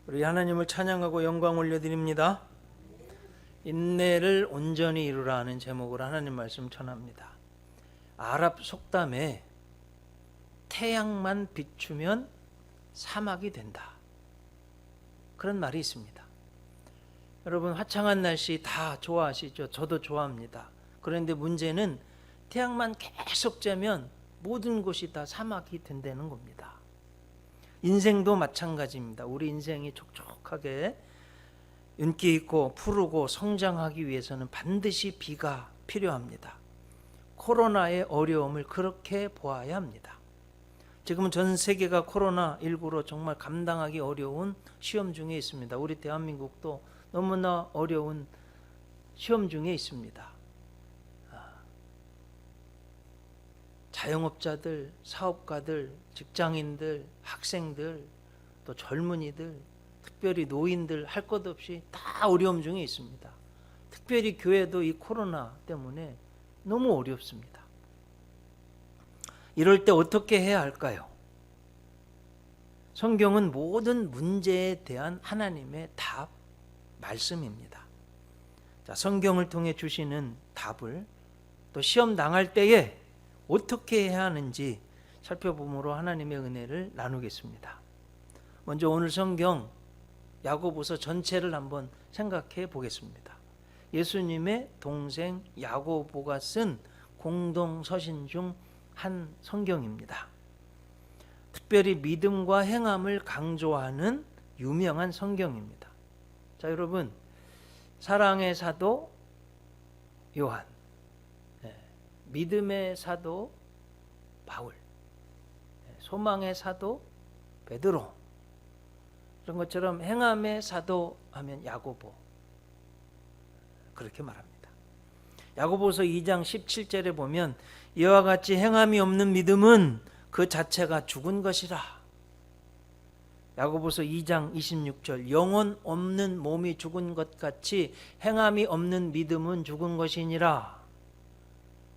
우리 하나님을 찬양하고 영광 올려드립니다. 인내를 온전히 이루라 하는 제목으로 하나님 말씀 전합니다. 아랍 속담에 태양만 비추면 사막이 된다, 그런 말이 있습니다. 여러분, 화창한 날씨 다 좋아하시죠? 저도 좋아합니다. 그런데 문제는 태양만 계속 쬐면 모든 곳이 다 사막이 된다는 겁니다. 인생도 마찬가지입니다. 우리 인생이 촉촉하게 윤기 있고 푸르고 성장하기 위해서는 반드시 비가 필요합니다. 코로나의 어려움을 그렇게 보아야 합니다. 지금은 전 세계가 코로나19로 정말 감당하기 어려운 시험 중에 있습니다. 우리 대한민국도 너무나 어려운 시험 중에 있습니다. 자영업자들, 사업가들, 직장인들, 학생들, 또 젊은이들, 특별히 노인들 할 것 없이 다 어려움 중에 있습니다. 특별히 교회도 이 코로나 때문에 너무 어렵습니다. 이럴 때 어떻게 해야 할까요? 성경은 모든 문제에 대한 하나님의 답, 말씀입니다. 자, 성경을 통해 주시는 답을 또 시험 당할 때에 어떻게 해야 하는지 살펴봄으로 하나님의 은혜를 나누겠습니다. 먼저 오늘 성경 야고보서 전체를 한번 생각해 보겠습니다. 예수님의 동생 야고보가 쓴 공동 서신 중 한 성경입니다. 특별히 믿음과 행함을 강조하는 유명한 성경입니다. 자, 여러분, 사랑의 사도 요한, 믿음의 사도 바울, 소망의 사도 베드로, 이런 것처럼 행함의 사도 하면 야고보, 그렇게 말합니다. 야고보서 2장 17절에 보면 이와 같이 행함이 없는 믿음은 그 자체가 죽은 것이라. 야고보서 2장 26절, 영혼 없는 몸이 죽은 것 같이 행함이 없는 믿음은 죽은 것이니라.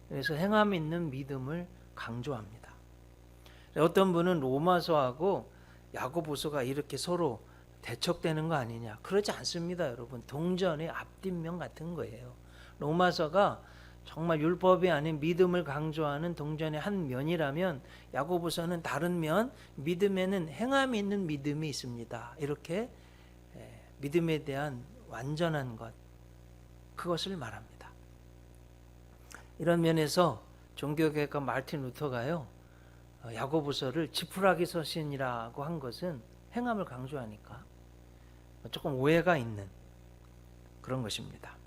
그래서 행함 있는 믿음을 강조합니다. 어떤 분은 로마서하고 야고보서가 이렇게 서로 대척되는 거 아니냐? 그렇지 않습니다, 여러분. 동전의 앞뒷면 같은 거예요. 로마서가 정말 율법이 아닌 믿음을 강조하는 동전의 한 면이라면 야고보서는 다른 면, 믿음에는 행함이 있는 믿음이 있습니다. 이렇게 믿음에 대한 완전한 것, 그것을 말합니다. 이런 면에서 종교개혁가 마르틴 루터가요, 야고보서를 지푸라기 서신이라고 한 것은 행함을 강조하니까 조금 오해가 있는 그런 것입니다.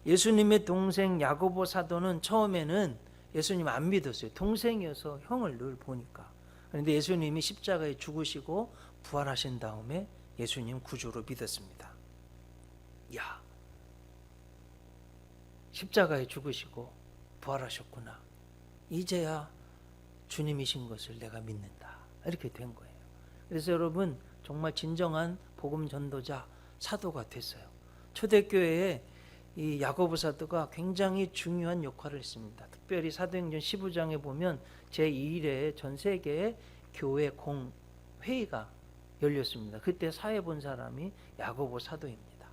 예수님의 동생 야고보 사도는 처음에는 예수님 안 믿었어요. 동생이어서 형을 늘 보니까. 그런데 예수님이 십자가에 죽으시고 부활하신 다음에 예수님 구주로 믿었습니다. 야, 십자가에 죽으시고 부활하셨구나. 이제야 주님이신 것을 내가 믿는다. 이렇게 된 거예요. 그래서 여러분, 정말 진정한 복음 전도자, 사도가 됐어요. 초대교회에 이 야고보 사도가 굉장히 중요한 역할을 했습니다. 특별히 사도행전 15장에 보면 제2일에 전 세계의 교회 공회의가 열렸습니다. 그때 사회 본 사람이 야고보 사도입니다.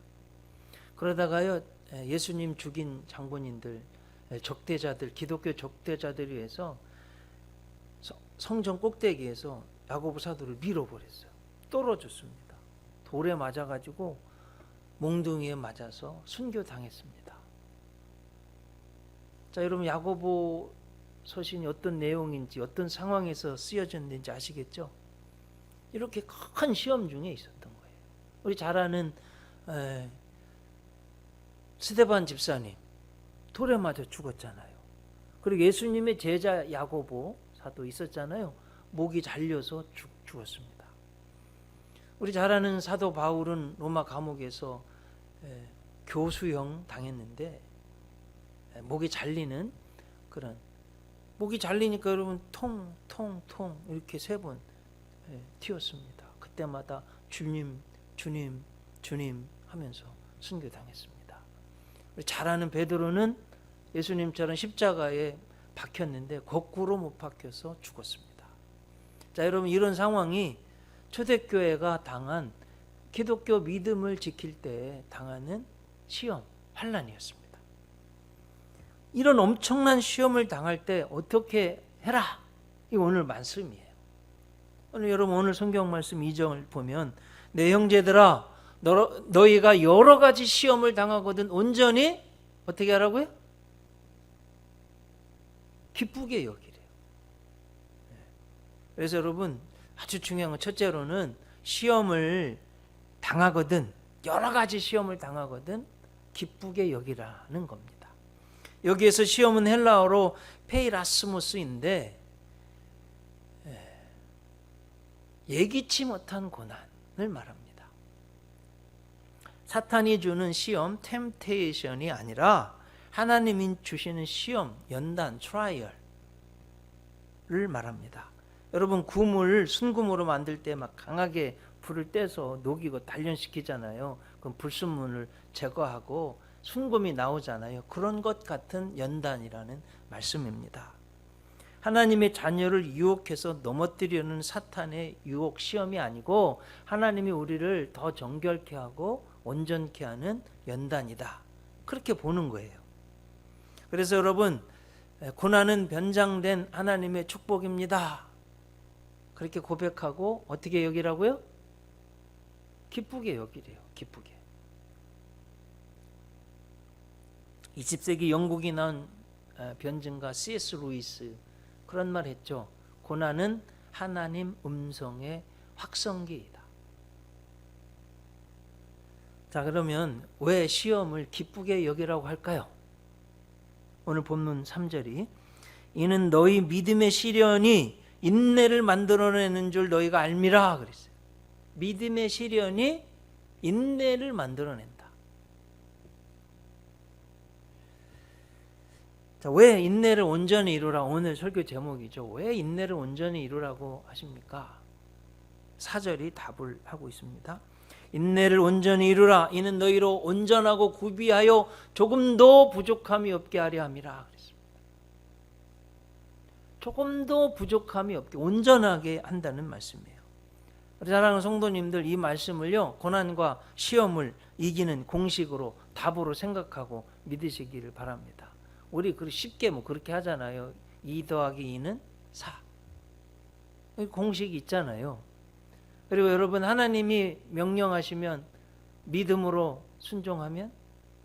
그러다가요, 예수님 죽인 장본인들, 적대자들, 기독교 적대자들을 위해서 성전 꼭대기에서 야고보 사도를 밀어버렸어요. 떨어졌습니다. 돌에 맞아가지고 몽둥이에 맞아서 순교당했습니다. 자, 여러분, 야고보 서신이 어떤 내용인지, 어떤 상황에서 쓰여졌는지 아시겠죠? 이렇게 큰 시험 중에 있었던 거예요. 우리 잘 아는 스데반 집사님, 돌에 맞아 죽었잖아요. 그리고 예수님의 제자 야고보 사도 있었잖아요. 목이 잘려서 죽었습니다. 우리 잘 아는 사도 바울은 로마 감옥에서 교수형 당했는데 목이 잘리는 그런, 목이 잘리니까 여러분 통통통 이렇게 3번 튀었습니다. 그때마다 주님 주님 주님 하면서 순교당했습니다. 우리 잘 아는 베드로는 예수님처럼 십자가에 박혔는데 거꾸로 못 박혀서 죽었습니다. 자, 여러분, 이런 상황이 초대교회가 당한 기독교 믿음을 지킬 때 당하는 시험, 환난이었습니다. 이런 엄청난 시험을 당할 때 어떻게 해라. 이 오늘 말씀이에요. 오늘 여러분 오늘 성경 말씀 2장을 보면 내 형제들아 너희가 여러 가지 시험을 당하거든 온전히 어떻게 하라고요? 기쁘게 여기래요. 그래서 여러분 아주 중요한 건 첫째로는 시험을 당하거든 여러 가지 시험을 당하거든 기쁘게 여기라는 겁니다. 여기에서 시험은 헬라어로 페이라스모스인데 예기치 못한 고난을 말합니다. 사탄이 주는 시험, 템테이션이 아니라 하나님이 주시는 시험, 연단, 트라이얼을 말합니다. 여러분 굼을 순금으로 만들 때 막 강하게 불을 떼서 녹이고 단련시키잖아요. 그럼 불순물을 제거하고 순금이 나오잖아요. 그런 것 같은 연단이라는 말씀입니다. 하나님의 자녀를 유혹해서 넘어뜨리려는 사탄의 유혹 시험이 아니고 하나님이 우리를 더 정결케 하고 온전케 하는 연단이다. 그렇게 보는 거예요. 그래서 여러분 고난은 변장된 하나님의 축복입니다. 그렇게 고백하고 어떻게 여기라고요? 기쁘게 여기래요. 기쁘게. 20세기 영국이 나온 변증가 C.S. 루이스 그런 말 했죠. 고난은 하나님 음성의 확성기이다. 자, 그러면 왜 시험을 기쁘게 여기라고 할까요? 오늘 본문 3절이 이는 너희 믿음의 시련이 인내를 만들어내는 줄 너희가 알미라 그랬어요. 믿음의 시련이 인내를 만들어낸다. 자, 왜 인내를 온전히 이루라? 오늘 설교 제목이죠. 왜 인내를 온전히 이루라고 하십니까? 4절이 답을 하고 있습니다. 인내를 온전히 이루라. 이는 너희로 온전하고 구비하여 조금도 부족함이 없게 하려 함이라 그랬습니다. 조금도 부족함이 없게 온전하게 한다는 말씀이에요. 사랑하는 성도님들 이 말씀을요 고난과 시험을 이기는 공식으로 답으로 생각하고 믿으시기를 바랍니다. 우리 쉽게 그렇게 하잖아요. 2 더하기 2는 4 공식이 있잖아요. 그리고 여러분 하나님이 명령하시면 믿음으로 순종하면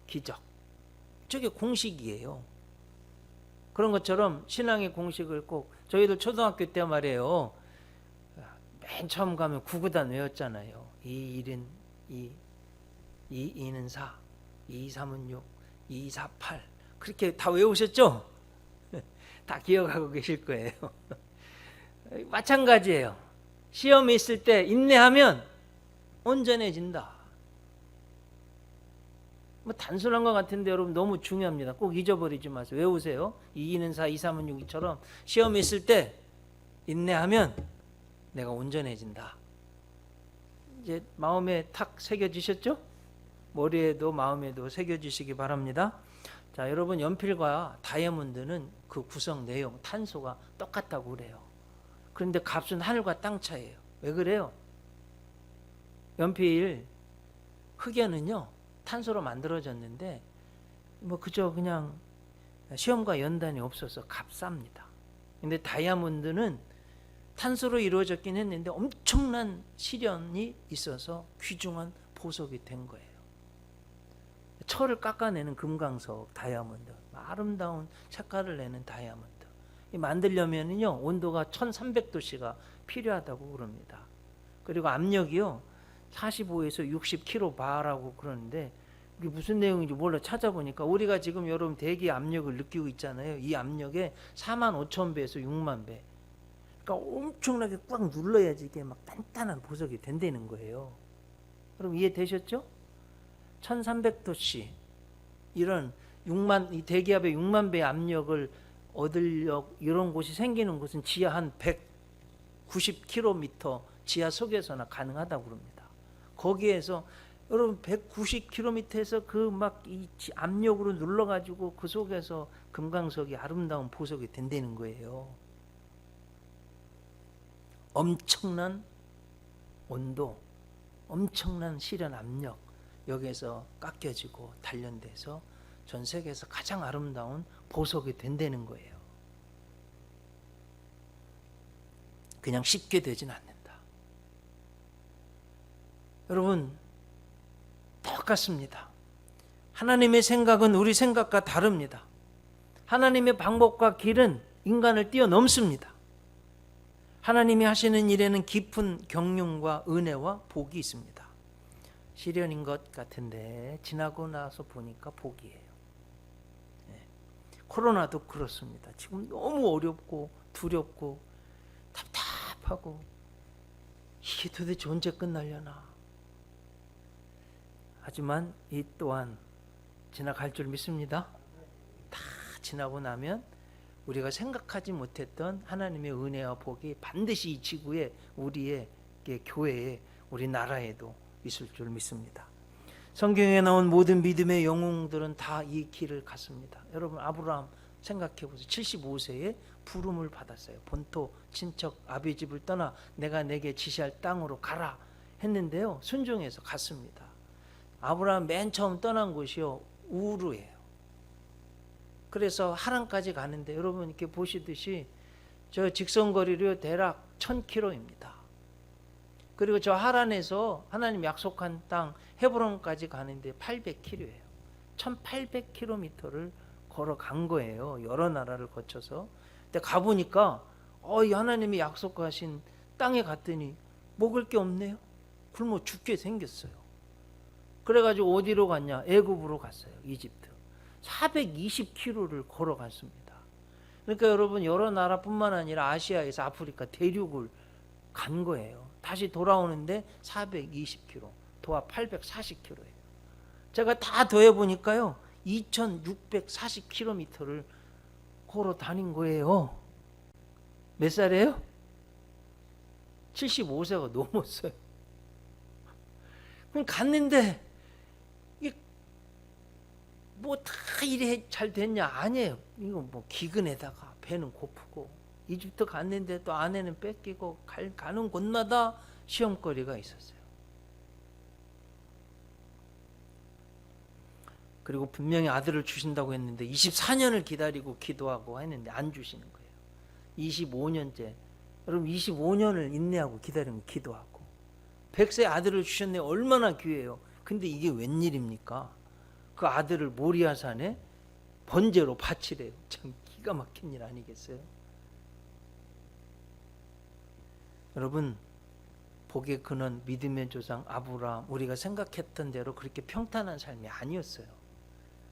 기적. 저게 공식이에요. 그런 것처럼 신앙의 공식을 꼭 저희들 초등학교 때 말이에요. 맨 처음 가면 구구단 외웠잖아요. 2, 1은 2, 2, 2는 4, 2, 3은 6, 2, 4, 8 그렇게 다 외우셨죠? 다 기억하고 계실 거예요. 마찬가지예요. 시험이 있을 때 인내하면 온전해진다. 단순한 것 같은데 여러분 너무 중요합니다. 꼭 잊어버리지 마세요. 외우세요. 2는 4, 2, 3은 6이처럼 시험이 있을 때 인내하면 내가 온전해진다. 이제 마음에 탁 새겨지셨죠? 머리에도 마음에도 새겨지시기 바랍니다. 자, 여러분 연필과 다이아몬드는 그 구성 내용, 탄소가 똑같다고 그래요. 그런데 값은 하늘과 땅 차이예요. 왜 그래요? 연필 흑연은요 탄소로 만들어졌는데 그저 그냥 시험과 연단이 없어서 값쌉니다. 근데 다이아몬드는 탄소로 이루어졌긴 했는데 엄청난 시련이 있어서 귀중한 보석이 된 거예요. 철을 깎아내는 금강석 다이아몬드, 아름다운 색깔을 내는 다이아몬드. 만들려면요 온도가 1300도씨가 필요하다고 그럽니다. 그리고 압력이요 45에서 60kB라고 그러는데 이게 무슨 내용인지 몰라 찾아보니까 우리가 지금 여러분 대기 압력을 느끼고 있잖아요. 이 압력에 45,000배에서 60,000배. 그러니까 엄청나게 꽉 눌러야지 이게 막 단단한 보석이 된다는 거예요. 그럼 이해되셨죠? 1300도씨 이런 이 대기압의 60,000배의 압력을 얻으려고 이런 곳이 생기는 곳은 지하 한 190km 지하 속에서나 가능하다고 그럽니다. 거기에서 여러분 190km에서 그 막 이 압력으로 눌러가지고 그 속에서 금강석이 아름다운 보석이 된다는 거예요. 엄청난 온도, 엄청난 시련 압력 여기에서 깎여지고 단련돼서 전 세계에서 가장 아름다운 보석이 된다는 거예요. 그냥 쉽게 되진 않는다. 여러분, 똑같습니다. 하나님의 생각은 우리 생각과 다릅니다. 하나님의 방법과 길은 인간을 뛰어넘습니다. 하나님이 하시는 일에는 깊은 경륜과 은혜와 복이 있습니다. 시련인 것 같은데 지나고 나서 보니까 복이에요. 코로나도 그렇습니다. 지금 너무 어렵고 두렵고 답답하고 이게 도대체 언제 끝나려나. 하지만 이 또한 지나갈 줄 믿습니다. 다 지나고 나면 우리가 생각하지 못했던 하나님의 은혜와 복이 반드시 이 지구에, 우리의 교회에, 우리 나라에도 있을 줄 믿습니다. 성경에 나온 모든 믿음의 영웅들은 다 이 길을 갔습니다. 여러분, 아브라함 생각해 보세요. 75세에 부름을 받았어요. 본토 친척 아비 집을 떠나 내가 내게 지시할 땅으로 가라 했는데요, 순종해서 갔습니다. 아브라함 맨 처음 떠난 곳이요, 우르예요. 그래서 하란까지 가는데 여러분 이렇게 보시듯이 저 직선거리로 대략 1000km입니다. 그리고 저 하란에서 하나님 약속한 땅 헤브론까지 가는데 800km예요. 1800km를 걸어간 거예요. 여러 나라를 거쳐서. 근데 가보니까 이 하나님이 약속하신 땅에 갔더니 먹을 게 없네요. 굶어 죽게 생겼어요. 그래가지고 어디로 갔냐? 애굽으로 갔어요. 이집트. 420km를 걸어갔습니다. 그러니까 여러분, 여러 나라뿐만 아니라 아시아에서 아프리카 대륙을 간 거예요. 다시 돌아오는데 420km, 도합 840km예요. 제가 다 더해보니까요 2640km를 걸어 다닌 거예요. 몇 살이에요? 75세가 넘었어요. 그럼 갔는데 뭐 다 이래 잘 됐냐? 아니에요. 이거 뭐 기근에다가 배는 고프고, 이집트 갔는데 또 아내는 뺏기고, 가는 곳마다 시험거리가 있었어요. 그리고 분명히 아들을 주신다고 했는데 24년을 기다리고 기도하고 했는데 안 주시는 거예요. 25년째. 여러분, 25년을 인내하고 기다리고 기도하고 100세 아들을 주셨네. 얼마나 귀해요. 근데 이게 웬일입니까? 그 아들을 모리아산에 번제로 바치래요. 참 기가 막힌 일 아니겠어요? 여러분, 복의 근원 믿음의 조상 아브라함, 우리가 생각했던 대로 그렇게 평탄한 삶이 아니었어요.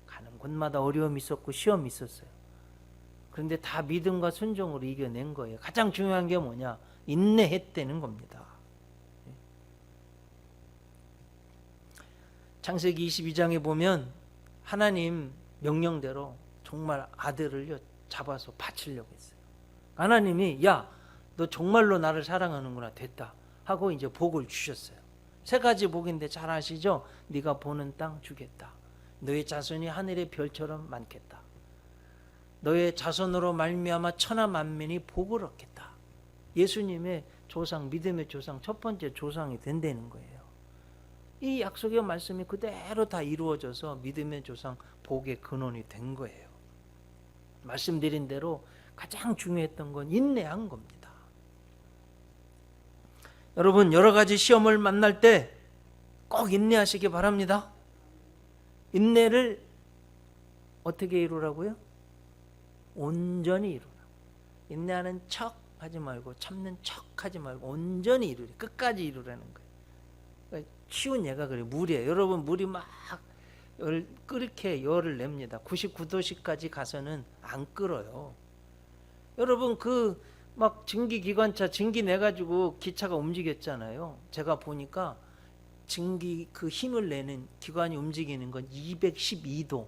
가는 곳마다 어려움이 있었고 시험이 있었어요. 그런데 다 믿음과 순종으로 이겨낸 거예요. 가장 중요한 게 뭐냐? 인내했다는 겁니다. 창세기 22장에 보면 하나님 명령대로 정말 아들을 잡아서 바치려고 했어요. 하나님이 야, 너 정말로 나를 사랑하는구나, 됐다 하고 이제 복을 주셨어요. 3가지 복인데 잘 아시죠? 네가 보는 땅 주겠다. 너의 자손이 하늘의 별처럼 많겠다. 너의 자손으로 말미암아 천하 만민이 복을 얻겠다. 예수님의 조상, 믿음의 조상, 첫 번째 조상이 된다는 거예요. 이 약속의 말씀이 그대로 다 이루어져서 믿음의 조상, 복의 근원이 된 거예요. 말씀드린 대로 가장 중요했던 건 인내한 겁니다. 여러분, 여러 가지 시험을 만날 때 꼭 인내하시기 바랍니다. 인내를 어떻게 이루라고요? 온전히 이루라. 인내하는 척 하지 말고, 참는 척 하지 말고 온전히 이루라. 끝까지 이루라는 거예요. 그러니까 쉬운 예가 그래요. 물이에요. 여러분, 물이 막 끓게 열을 냅니다. 99도씨까지 가서는 안 끓어요. 여러분, 그 막 증기기관차 증기 내가지고 기차가 움직였잖아요. 제가 보니까 증기 그 힘을 내는 기관이 움직이는 건 212도예요.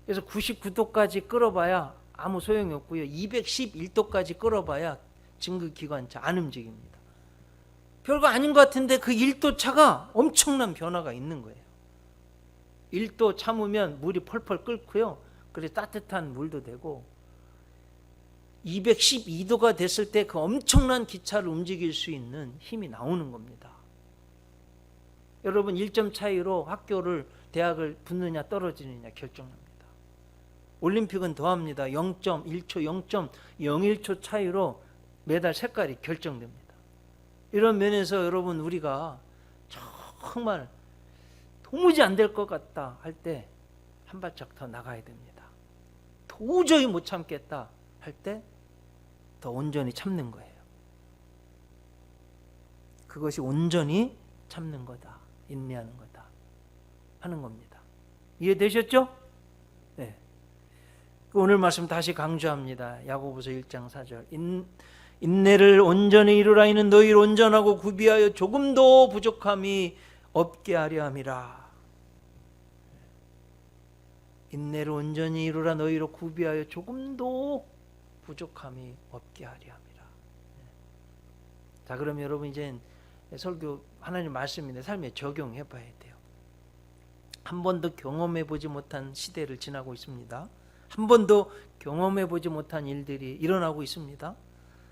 그래서 99도까지 끓어봐야 아무 소용이 없고요. 211도까지 끓어봐야 증기기관차 안 움직입니다. 별거 아닌 것 같은데 그 1도 차가 엄청난 변화가 있는 거예요. 1도 참으면 물이 펄펄 끓고요. 그래서 따뜻한 물도 되고, 212도가 됐을 때 그 엄청난 기차를 움직일 수 있는 힘이 나오는 겁니다. 여러분 1점 차이로 학교를 대학을 붙느냐 떨어지느냐 결정합니다. 올림픽은 더합니다. 0.1초 0.01초 차이로 메달 색깔이 결정됩니다. 이런 면에서 여러분 우리가 정말 도무지 안 될 것 같다 할 때 한 발짝 더 나가야 됩니다. 도저히 못 참겠다 할 때 더 온전히 참는 거예요. 그것이 온전히 참는 거다. 인내하는 거다. 하는 겁니다. 이해되셨죠? 네. 오늘 말씀 다시 강조합니다. 야고보서 1장 4절. 인내를 온전히 이루라. 이는 너희를 온전하고 구비하여 조금도 부족함이 없게 하려 함이라. 인내를 온전히 이루라. 너희로 구비하여 조금도 부족함이 없게 하려 함이라. 자, 그럼 여러분 이제 설교 하나님 말씀인데 삶에 적용해 봐야 돼요. 한 번도 경험해 보지 못한 시대를 지나고 있습니다. 한 번도 경험해 보지 못한 일들이 일어나고 있습니다.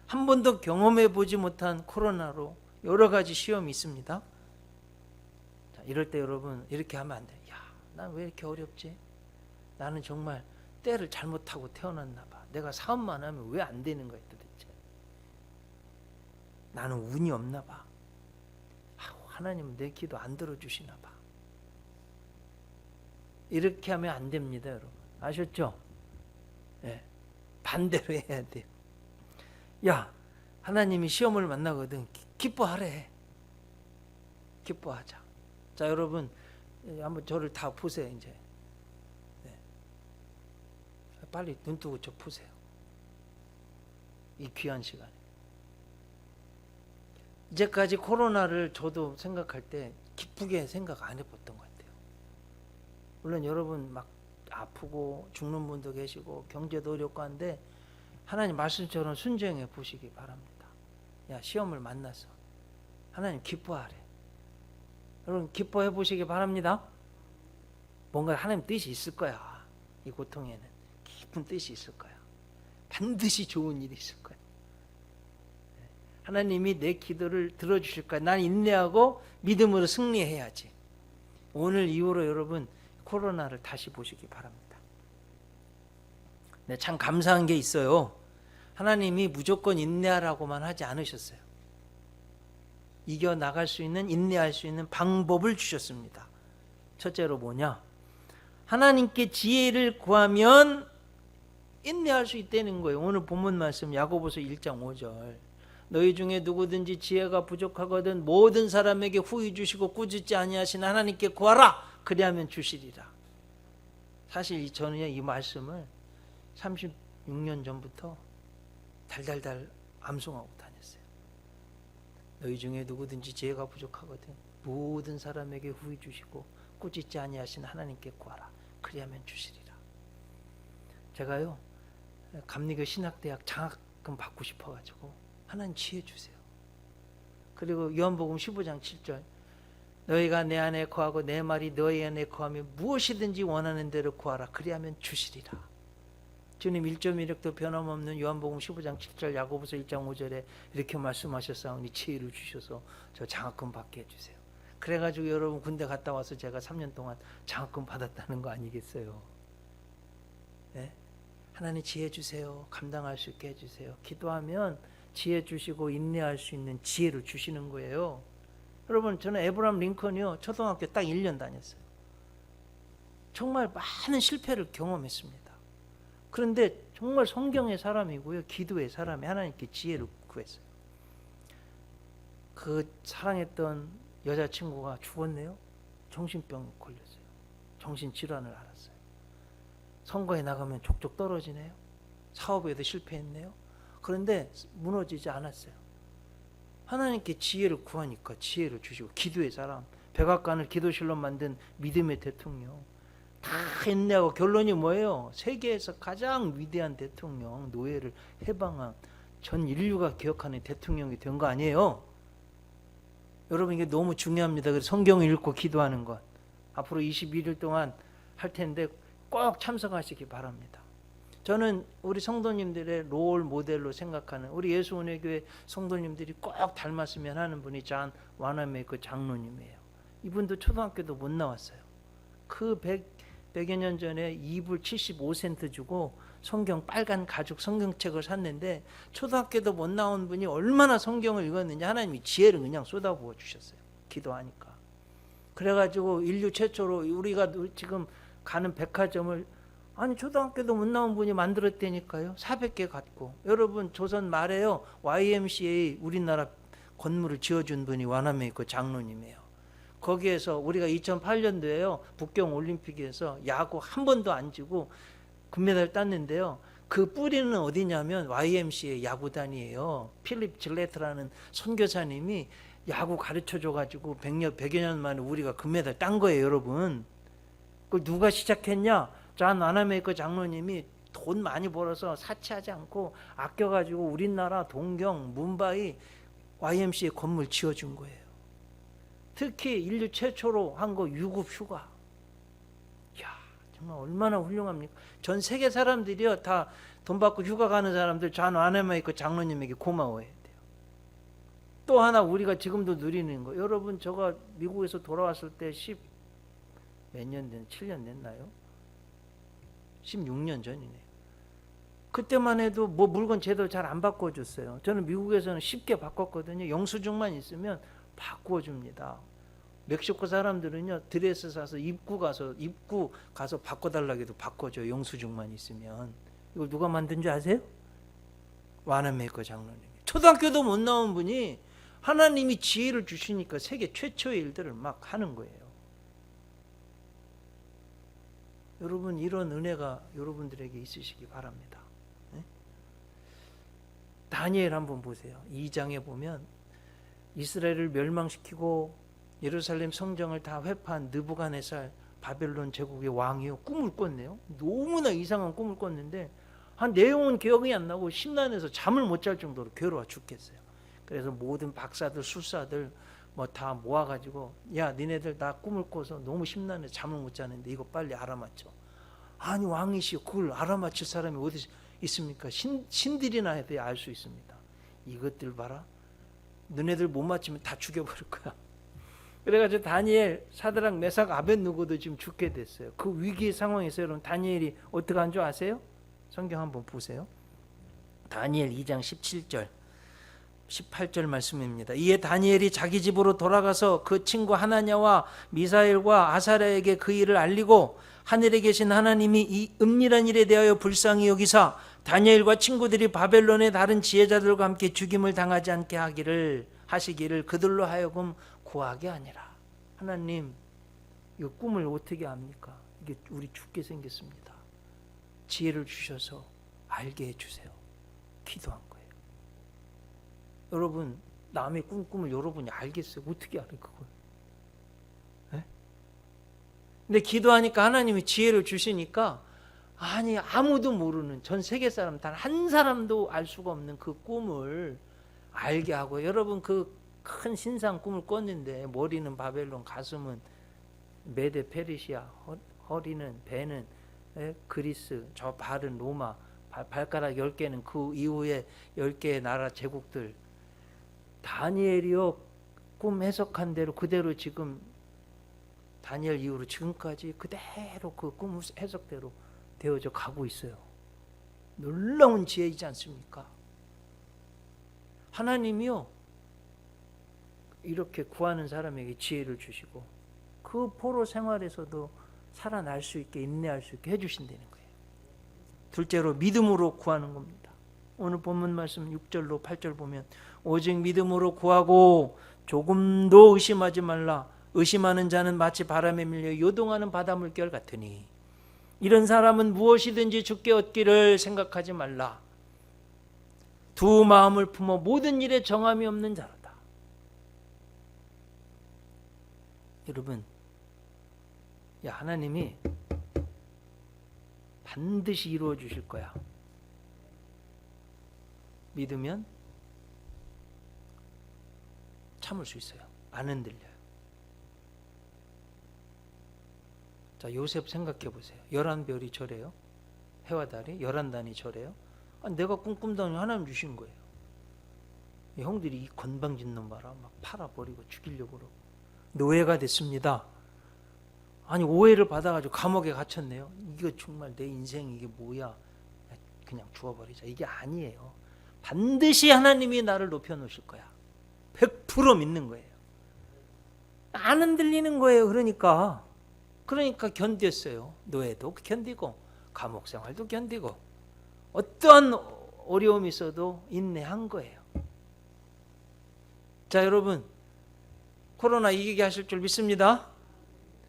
한 번도 경험해 보지 못한 코로나로 여러 가지 시험이 있습니다. 자, 이럴 때 여러분 이렇게 하면 안 돼요. 야, 난 왜 이렇게 어렵지? 나는 정말 때를 잘못하고 태어났나 봐. 내가 사업만 하면 왜 안 되는 거야 도대체? 나는 운이 없나 봐. 하나님은 내 기도 안 들어주시나 봐. 이렇게 하면 안 됩니다, 여러분. 아셨죠? 네. 반대로 해야 돼요. 야, 하나님이 시험을 만나거든. 기뻐하래. 기뻐하자. 자, 여러분 한번 저를 다 보세요. 이제 네. 빨리 눈 뜨고 저 보세요. 이 귀한 시간에. 이제까지 코로나를 저도 생각할 때 기쁘게 생각 안 해봤던 것 같아요. 물론 여러분 막 아프고 죽는 분도 계시고 경제도 어렵고 한데 하나님 말씀처럼 순종해 보시기 바랍니다. 야, 시험을 만나서 하나님 기뻐하래. 여러분 기뻐해 보시기 바랍니다. 뭔가 하나님 뜻이 있을 거야. 이 고통에는 깊은 뜻이 있을 거야. 반드시 좋은 일이 있을 거야. 하나님이 내 기도를 들어주실 거야. 난 인내하고 믿음으로 승리해야지. 오늘 이후로 여러분 코로나를 다시 보시기 바랍니다. 네, 참 감사한 게 있어요. 하나님이 무조건 인내하라고만 하지 않으셨어요. 이겨나갈 수 있는, 인내할 수 있는 방법을 주셨습니다. 첫째로 뭐냐? 하나님께 지혜를 구하면 인내할 수 있다는 거예요. 오늘 본문 말씀 야고보서 1장 5절. 너희 중에 누구든지 지혜가 부족하거든 모든 사람에게 후히 주시고 꾸짖지 아니하신 하나님께 구하라. 그리하면 주시리라. 사실 저는 이 말씀을 36년 전부터 달달달 암송하고 다녔어요. 너희 중에 누구든지 지혜가 부족하거든 모든 사람에게 후히 주시고 꾸짖지 아니하신 하나님께 구하라. 그리하면 주시리라. 제가요 감리교 신학대학 장학금 받고 싶어가지고 하나님 지혜 주세요. 그리고 요한복음 15장 7절 너희가 내 안에 거하고 내 말이 너희 안에 거하면 무엇이든지 원하는 대로 구하라. 그리하면 주시리라. 주님 1.1획도 변함없는 요한복음 15장 7절 야고보서 1장 5절에 이렇게 말씀하셨사오니 지혜를 주셔서 저 장학금 받게 해주세요. 그래가지고 여러분 군대 갔다 와서 제가 3년 동안 장학금 받았다는 거 아니겠어요? 네? 하나님 지혜 주세요. 감당할 수 있게 해주세요. 기도하면 지혜 주시고 인내할 수 있는 지혜를 주시는 거예요. 여러분 저는 에브라함 링컨이요 초등학교 딱 1년 다녔어요. 정말 많은 실패를 경험했습니다. 그런데 정말 성경의 사람이고요 기도의 사람이 하나님께 지혜를 구했어요. 그 사랑했던 여자친구가 죽었네요. 정신병 걸렸어요. 정신질환을 앓았어요. 선거에 나가면 족족 떨어지네요. 사업에도 실패했네요. 그런데 무너지지 않았어요. 하나님께 지혜를 구하니까 지혜를 주시고 기도의 사람, 백악관을 기도실로 만든 믿음의 대통령 다 인내하고 결론이 뭐예요? 세계에서 가장 위대한 대통령, 노예를 해방한 전 인류가 기억하는 대통령이 된 거 아니에요? 여러분 이게 너무 중요합니다. 그래서 성경을 읽고 기도하는 것 앞으로 21일 동안 할 텐데 꼭 참석하시기 바랍니다. 저는 우리 성도님들의 롤 모델로 생각하는 우리 예수은혜교회 성도님들이 꼭 닮았으면 하는 분이 존 와나메이커 장로님이에요. 이분도 초등학교도 못 나왔어요. 그 100여 년 전에 이불 75센트 주고 성경 빨간 가죽 성경책을 샀는데 초등학교도 못 나온 분이 얼마나 성경을 읽었는지 하나님이 지혜를 그냥 쏟아부어 주셨어요. 기도하니까. 그래가지고 인류 최초로 우리가 지금 가는 백화점을 아니 초등학교도 못 나온 분이 만들었다니까요. 400개 갖고. 여러분 조선 말에요. YMCA 우리나라 건물을 지어준 분이 와나메이커 장로님이에요. 거기에서 우리가 2008년도에요. 북경 올림픽에서 야구 한 번도 안 지고 금메달 땄는데요. 그 뿌리는 어디냐면 YMCA 야구단이에요. 필립 질레트라는 선교사님이 야구 가르쳐줘가지고 100여 년 만에 우리가 금메달 딴 거예요, 여러분. 그걸 누가 시작했냐? 존 와나메이커 장로님이 돈 많이 벌어서 사치하지 않고 아껴가지고 우리나라 동경, 뭄바이 YMCA 건물 지어준 거예요. 특히 인류 최초로 한 거 유급 휴가. 이야, 정말 얼마나 훌륭합니까? 전 세계 사람들이요, 다 돈 받고 휴가 가는 사람들 존 와나메이커 장로님에게 고마워해야 돼요. 또 하나 우리가 지금도 누리는 거. 여러분, 제가 미국에서 돌아왔을 때 몇 년 된, 7년 됐나요? 16년 전이네요. 그때만 해도 뭐 물건 제대로 잘 안 바꿔줬어요. 저는 미국에서는 쉽게 바꿨거든요. 영수증만 있으면 바꿔줍니다. 멕시코 사람들은요, 드레스 사서 입구 가서 바꿔달라고 해도 바꿔줘요. 영수증만 있으면. 이걸 누가 만든 줄 아세요? 와나메이커 장로님. 초등학교도 못 나온 분이 하나님이 지혜를 주시니까 세계 최초의 일들을 막 하는 거예요. 여러분, 이런 은혜가 여러분들에게 있으시기 바랍니다. 네? 다니엘 한번 보세요. 2장에 보면 이스라엘을 멸망시키고 예루살렘 성정을 다 회파한 느부갓네살 바벨론 제국의 왕이요, 꿈을 꿨네요. 너무나 이상한 꿈을 꿨는데 한 내용은 기억이 안 나고 심란해서 잠을 못 잘 정도로 괴로워 죽겠어요. 그래서 모든 박사들, 술사들 뭐 다 모아가지고, 야, 니네들 나 꿈을 꿔서 너무 심란해서 잠을 못 자는데 이거 빨리 알아맞혀. 아니, 왕이시여, 그걸 알아맞힐 사람이 어디 있습니까? 신들이나 해야 알 수 있습니다. 이것들 봐라, 너네들 못 맞히면 다 죽여버릴 거야. 그래가지고 다니엘, 사드락, 메삭, 아벳느고도 지금 죽게 됐어요. 그 위기의 상황에서 여러분 다니엘이 어떻게 한 줄 아세요? 성경 한번 보세요. 다니엘 2장 17절 18절 말씀입니다. 이에 다니엘이 자기 집으로 돌아가서 그 친구 하나냐와 미사엘과 아사랴에게 그 일을 알리고 하늘에 계신 하나님이 이 은밀한 일에 대하여 불쌍히 여기사 다니엘과 친구들이 바벨론의 다른 지혜자들과 함께 죽임을 당하지 않게 하시기를 그들로 하여금 구하게 아니라. 하나님, 이 꿈을 어떻게 압니까? 이게 우리 죽게 생겼습니다. 지혜를 주셔서 알게 해주세요. 기도한 거예요. 여러분, 남의 꿈을 여러분이 알겠어요? 어떻게 알아요, 그걸? 네? 근데 기도하니까 하나님이 지혜를 주시니까, 아니, 아무도 모르는, 전 세계 사람 단 한 사람도 알 수가 없는 그 꿈을 알게 하고, 여러분, 그 큰 신상 꿈을 꿨는데 머리는 바벨론, 가슴은 메데 페르시아, 허리는, 배는 그리스, 저 발은 로마, 발가락 10개는 그 이후에 10개의 나라 제국들. 다니엘이요, 꿈 해석한 대로 그대로 지금 다니엘 이후로 지금까지 그대로 그 꿈 해석대로 되어져 가고 있어요. 놀라운 지혜이지 않습니까? 하나님이요, 이렇게 구하는 사람에게 지혜를 주시고 그 포로 생활에서도 살아날 수 있게, 인내할 수 있게 해주신다는 거예요. 둘째로 믿음으로 구하는 겁니다. 오늘 본문 말씀 6절로 8절 보면 오직 믿음으로 구하고 조금도 의심하지 말라. 의심하는 자는 마치 바람에 밀려 요동하는 바닷물결 같으니 이런 사람은 무엇이든지 주께 얻기를 생각하지 말라. 두 마음을 품어 모든 일에 정함이 없는 자로다. 여러분, 야, 하나님이 반드시 이루어 주실 거야. 믿으면 참을 수 있어요. 안 흔들려요. 자, 요셉 생각해 보세요. 11별이 저래요. 해와 달이 11단이 절해요. 내가 꿈꾼다니 하나님 주신 거예요. 이 형들이 이 건방진 놈 봐라. 막 팔아버리고 죽이려고 그러고 노예가 됐습니다. 아니 오해를 받아가지고 감옥에 갇혔네요. 이거 정말 내 인생 이게 뭐야. 그냥 죽어버리자. 이게 아니에요. 반드시 하나님이 나를 높여놓으실 거야. 100% 믿는 거예요. 안 흔들리는 거예요. 그러니까 견뎠어요. 노예도 견디고 감옥 생활도 견디고 어떠한 어려움이 있어도 인내한 거예요. 자, 여러분 코로나 이기게 하실 줄 믿습니다.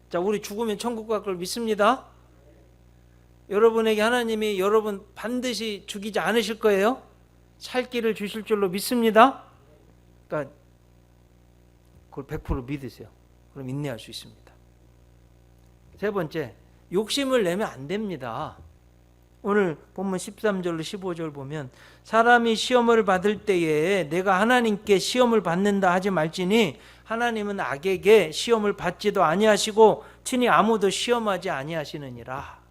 자, 우리 죽으면 천국 갈 걸 믿습니다. 여러분에게 하나님이 여러분 반드시 죽이지 않으실 거예요. 살 길을 주실 줄로 믿습니다. 그러니까 그걸 100% 믿으세요. 그럼 인내할 수 있습니다. 세 번째, 욕심을 내면 안 됩니다. 오늘 본문 13절로 15절 보면 사람이 시험을 받을 때에 내가 하나님께 시험을 받는다 하지 말지니 하나님은 악에게 시험을 받지도 아니하시고 친히 아무도 시험하지 아니하시느니라.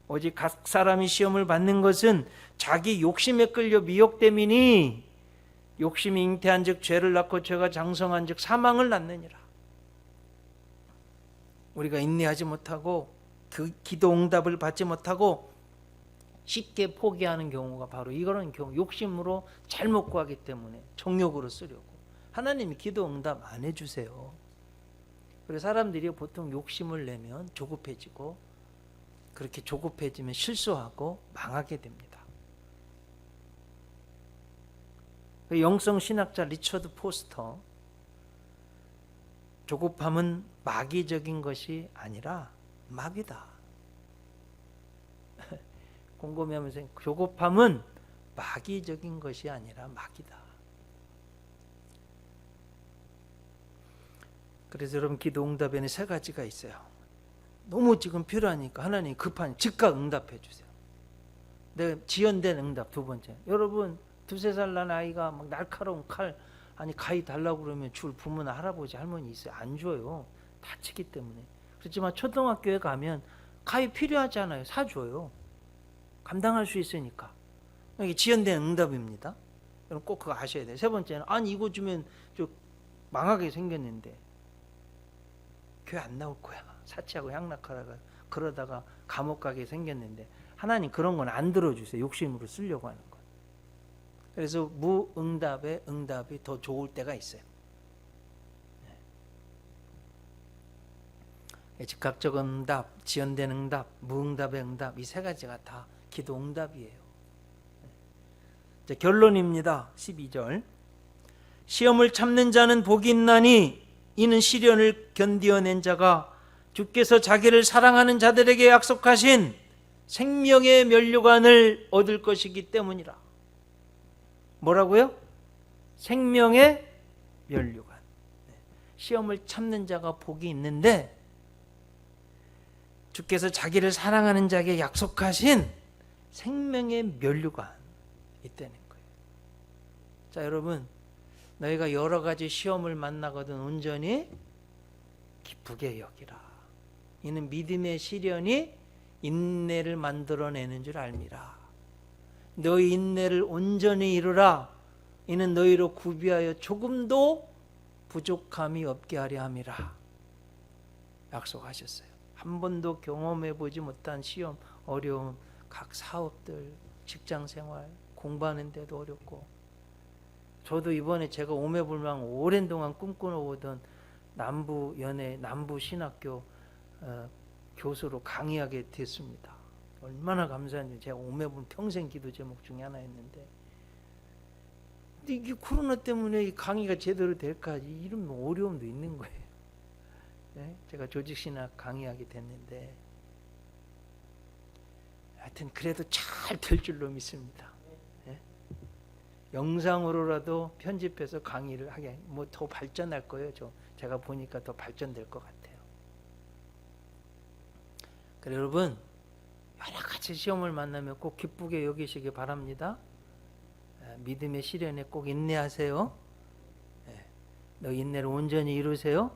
오직 각 사람이 시험을 받는 것은 자기 욕심에 끌려 미혹됨이니 욕심이 잉태한 즉 죄를 낳고 죄가 장성한 즉 사망을 낳느니라. 우리가 인내하지 못하고 그 기도 응답을 받지 못하고 쉽게 포기하는 경우가 바로 이런 경우, 욕심으로 잘못 구하기 때문에 정욕으로 쓰려고. 하나님이 기도 응답 안 해주세요. 그래서 사람들이 보통 욕심을 내면 조급해지고, 그렇게 조급해지면 실수하고 망하게 됩니다. 영성 신학자 리처드 포스터, 조급함은 마귀적인 것이 아니라 마귀다. 곰곰이하면서 조급함은 마귀적인 것이 아니라 마귀다. 그래서 여러분 기도 응답에는 세 가지가 있어요. 너무 지금 필요하니까 하나님 급하니 즉각 응답해 주세요. 내가 지연된 응답. 두 번째, 여러분 두세 살 난 아이가 막 날카로운 칼, 아니 가위 달라고 그러면 줄 부모나 할아버지 할머니 있어요. 안 줘요. 다치기 때문에. 그렇지만 초등학교에 가면 가위 필요하잖아요. 사줘요. 감당할 수 있으니까. 이게 지연된 응답입니다. 여러분 꼭 그거 아셔야 돼요. 세 번째는 아니 이거 주면 좀 망하게 생겼는데 교회 안 나올 거야. 사치하고 향락하다가 그러다가 감옥 가게 생겼는데 하나님 그런 건 안 들어주세요. 욕심으로 쓰려고 하는 거. 그래서 무응답의 응답이 더 좋을 때가 있어요. 즉각적 응답, 지연된 응답, 무응답의 응답, 이 세 가지가 다 기도 응답이에요. 결론입니다. 12절. 시험을 참는 자는 복이 있나니 이는 시련을 견디어낸 자가 주께서 자기를 사랑하는 자들에게 약속하신 생명의 면류관을 얻을 것이기 때문이라. 뭐라고요? 생명의 면류관. 시험을 참는 자가 복이 있는데 주께서 자기를 사랑하는 자에게 약속하신 생명의 면류관이 있다는 거예요. 자, 여러분, 너희가 여러 가지 시험을 만나거든 온전히 기쁘게 여기라. 이는 믿음의 시련이 인내를 만들어내는 줄 알미라. 너희 인내를 온전히 이루라. 이는 너희로 구비하여 조금도 부족함이 없게 하려 함이라. 약속하셨어요. 한 번도 경험해 보지 못한 시험, 어려움, 각 사업들, 직장생활, 공부하는 데도 어렵고. 저도 이번에 제가 오매불망 오랜 동안 꿈꿔오던 남부연예, 남부신학교 교수로 강의하게 됐습니다. 얼마나 감사한지. 제가 오매불망 평생 기도 제목 중에 하나였는데, 근데 이게 코로나 때문에 이 강의가 제대로 될까 이런 어려움도 있는 거예요. 네? 제가 조직신학 강의하게 됐는데 하여튼 그래도 잘 될 줄로 믿습니다. 네? 영상으로라도 편집해서 강의를 하게, 뭐 더 발전할 거예요. 제가 보니까 더 발전될 것 같아요. 그래 여러분, 여러 가지 시험을 만나면 꼭 기쁘게 여기시기 바랍니다. 믿음의 시련에 꼭 인내하세요. 너 인내를 온전히 이루세요.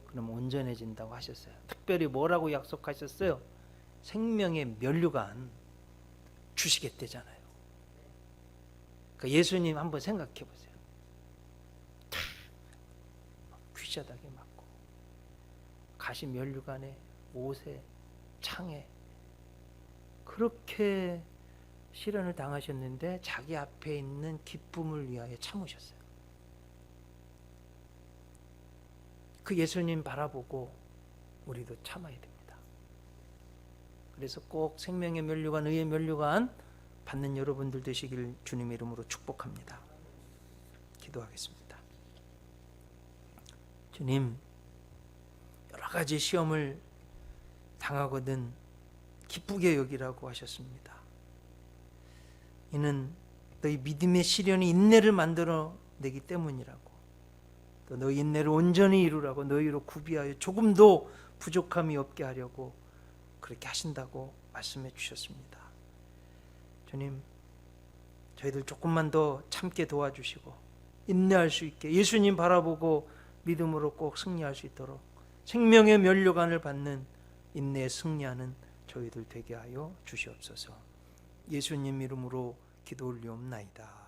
그럼 온전해진다고 하셨어요. 특별히 뭐라고 약속하셨어요? 생명의 면류관. 주시겠대잖아요. 그러니까 예수님 한번 생각해 보세요. 귀자닥에 맞고 가시 면류관에 옷에 창에 그렇게 시련을 당하셨는데 자기 앞에 있는 기쁨을 위하여 참으셨어요. 그 예수님 바라보고 우리도 참아야 됩니다. 그래서 꼭 생명의 면류관, 의의 면류관 받는 여러분들 되시길 주님의 이름으로 축복합니다. 기도하겠습니다. 주님, 여러 가지 시험을 당하거든 기쁘게 여기라고 하셨습니다. 이는 너희 믿음의 시련이 인내를 만들어내기 때문이라고, 또 너희 인내를 온전히 이루라고, 너희로 구비하여 조금도 부족함이 없게 하려고 그렇게 하신다고 말씀해 주셨습니다. 주님, 저희들 조금만 더 참게 도와주시고 인내할 수 있게 예수님 바라보고 믿음으로 꼭 승리할 수 있도록 생명의 면류관을 받는 인내에 승리하는 저희들 되게 하여 주시옵소서. 예수님 이름으로 기도 올리옵나이다.